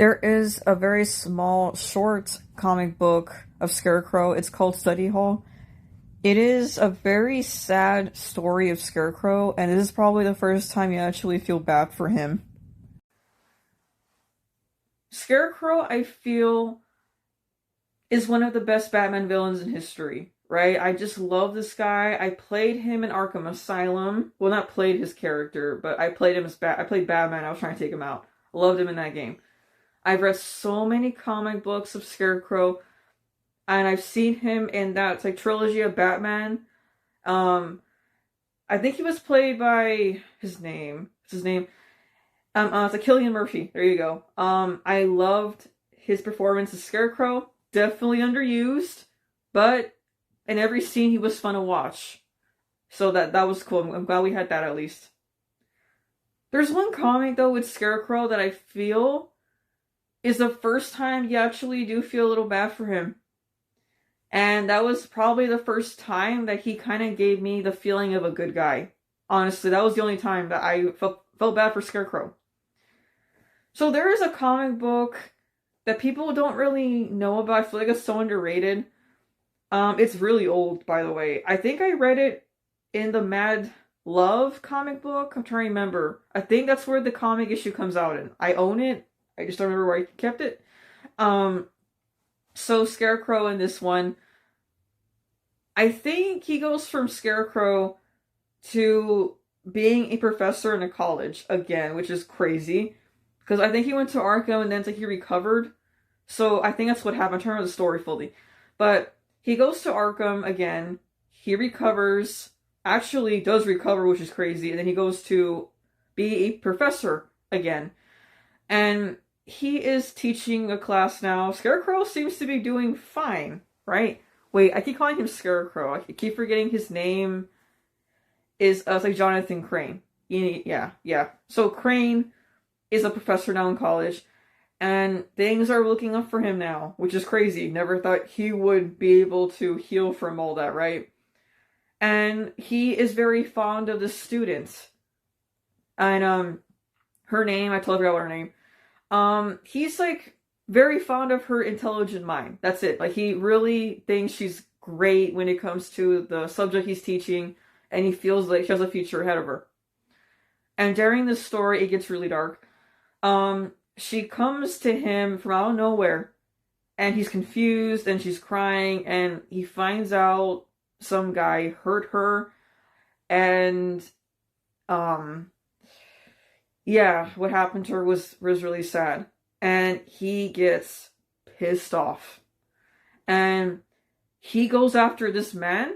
There is a very small, short comic book of Scarecrow. It's called Study Hall. It is a very sad story of Scarecrow, and it is probably the first time you actually feel bad for him. Scarecrow, I feel, is one of the best Batman villains in history, right? I just love this guy. I played him in Arkham Asylum. Well, not played his character, but I played him as I played Batman. I was trying to take him out. Loved him in that game. I've read so many comic books of Scarecrow, and I've seen him in that like trilogy of Batman. Um, I think he was played by his name. What's his name? It's like Cillian Murphy. There you go. I loved his performance as Scarecrow. Definitely underused, but in every scene he was fun to watch. So that was cool. I'm glad we had that at least. There's one comic though with Scarecrow that I feel is the first time you actually do feel a little bad for him. And that was probably the first time that he kind of gave me the feeling of a good guy. Honestly, that was the only time that I felt bad for Scarecrow. So there is a comic book that people don't really know about. I feel like it's so underrated. It's really old, by the way. I think I read it in the Mad Love comic book. I'm trying to remember. I think that's where the comic issue comes out in. I own it. I just don't remember where I kept it. So Scarecrow in this one, I think he goes from Scarecrow to being a professor in a college again, which is crazy. Because I think he went to Arkham and then he recovered. So I think that's what happened. I'm trying to remember the story fully. But he goes to Arkham again. He recovers. Actually does recover, which is crazy. And then he goes to be a professor again. And he is teaching a class now. Scarecrow seems to be doing fine, right? Wait, I keep calling him Scarecrow. I keep forgetting his name is it's like Jonathan Crane. Yeah. So Crane is a professor now in college, and things are looking up for him now, which is crazy. Never thought he would be able to heal from all that, right? And he is very fond of the students. And her name, I totally forgot what her name. He's like very fond of her intelligent mind. That's it. Like he really thinks she's great when it comes to the subject he's teaching, and he feels like she has a future ahead of her. And during this story, it gets really dark. She comes to him from out of nowhere, and he's confused, and she's crying, and he finds out some guy hurt her, and yeah, what happened to her was really sad. And he gets pissed off. And he goes after this man,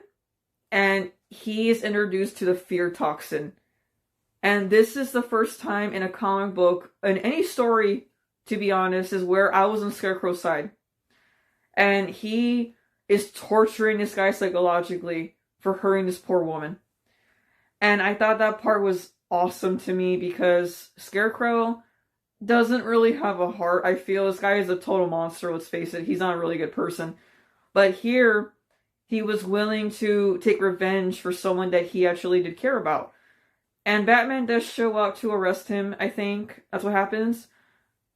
and he is introduced to the fear toxin. And this is the first time in a comic book, in any story, to be honest, is where I was on Scarecrow's side. And he is torturing this guy psychologically for hurting this poor woman. And I thought that part was awesome to me because Scarecrow doesn't really have a heart. I feel this guy is a total monster, let's face it. He's not a really good person. But here, he was willing to take revenge for someone that he actually did care about. And Batman does show up to arrest him, I think. That's what happens.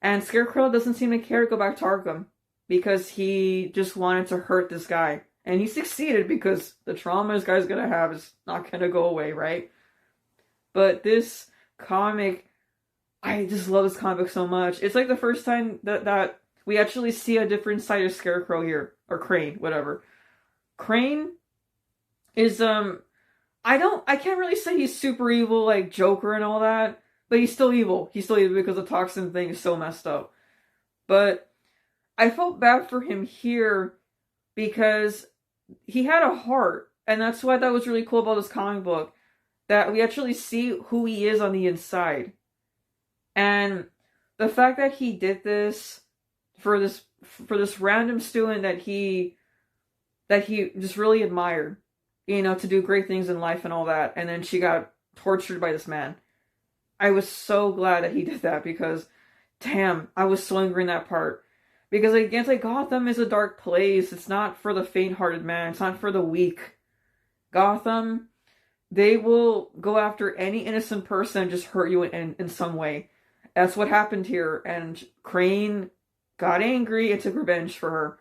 And Scarecrow doesn't seem to care to go back to Arkham because he just wanted to hurt this guy. And he succeeded because the trauma this guy's gonna have is not gonna go away, right? But this comic, I just love this comic book so much. It's like the first time that we actually see a different side of Scarecrow here. Or Crane, whatever. Crane is, I can't really say he's super evil like Joker and all that, but he's still evil. He's still evil because the toxin thing is so messed up. But I felt bad for him here because he had a heart, and that's what that was really cool about this comic book, that we actually see who he is on the inside. And the fact that he did this for this random student that he just really admired, to do great things in life and all that, and then she got tortured by this man. I was so glad that he did that because, damn, I was so angry in that part. Because again, it's like Gotham is a dark place. It's not for the faint-hearted man. It's not for the weak. Gotham, they will go after any innocent person and just hurt you in some way. That's what happened here, and Crane got angry and took revenge for her.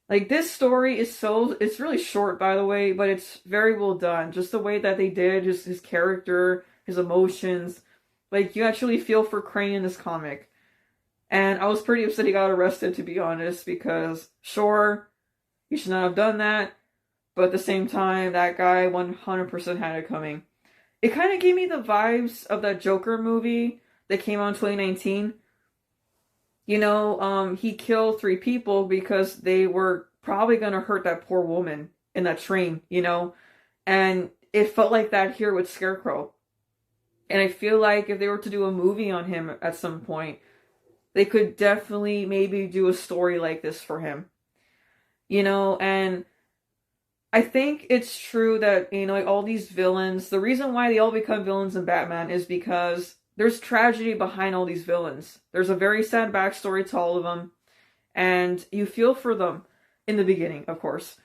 Like, this story is it's really short, by the way, but it's very well done. Just the way that they did, just his character, his emotions. Like, you actually feel for Crane in this comic. And I was pretty upset he got arrested, to be honest, because sure, he should not have done that, but at the same time, that guy 100% had it coming. It kind of gave me the vibes of that Joker movie that came out in 2019. You know, he killed 3 people because they were probably going to hurt that poor woman in that train, you know? And it felt like that here with Scarecrow. And I feel like if they were to do a movie on him at some point, they could definitely maybe do a story like this for him. You know, and I think it's true that, you know, like all these villains, the reason why they all become villains in Batman is because there's tragedy behind all these villains. There's a very sad backstory to all of them, and you feel for them in the beginning, of course.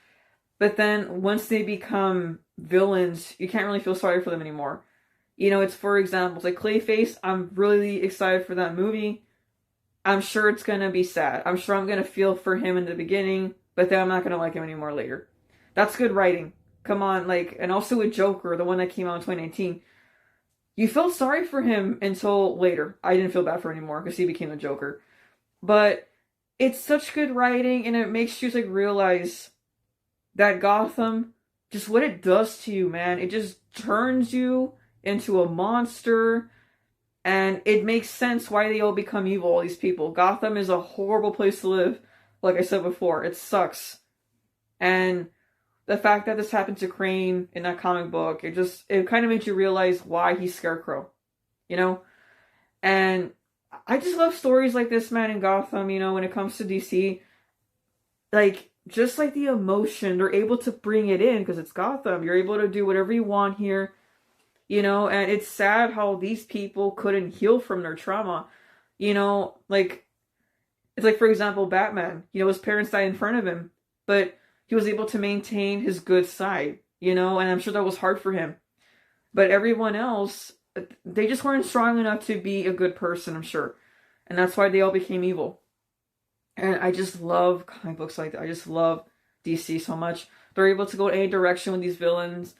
But then once they become villains, you can't really feel sorry for them anymore. You know, it's for example, like Clayface, I'm really excited for that movie. I'm sure it's gonna be sad. I'm sure I'm gonna feel for him in the beginning, but then I'm not gonna like him anymore later. That's good writing. Come on, like, and also with Joker, the one that came out in 2019, you felt sorry for him until later. I didn't feel bad for him anymore because he became the Joker. But it's such good writing, and it makes you like realize that Gotham, just what it does to you, man. It just turns you into a monster, and it makes sense why they all become evil, all these people. Gotham is a horrible place to live, like I said before. It sucks. And the fact that this happened to Crane in that comic book, it kind of makes you realize why he's Scarecrow, you know? And I just love stories like this, man, in Gotham, you know, when it comes to DC. Like, just like the emotion, they're able to bring it in because it's Gotham. You're able to do whatever you want here, you know? And it's sad how these people couldn't heal from their trauma, you know? Like, it's like, for example, Batman, you know, his parents died in front of him, but he was able to maintain his good side, you know, and I'm sure that was hard for him. But everyone else, they just weren't strong enough to be a good person, I'm sure. And that's why they all became evil. And I just love comic books like that. I just love DC so much. They're able to go any direction with these villains.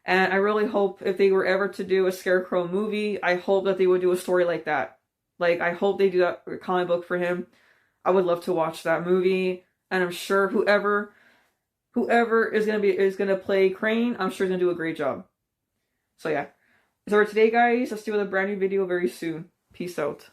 And I really hope if they were ever to do a Scarecrow movie, I hope that they would do a story like that. Like, I hope they do that comic book for him. I would love to watch that movie. And I'm sure whoever is gonna play Crane, I'm sure is gonna do a great job. So yeah. So for today, guys, let's do a brand new video very soon. Peace out.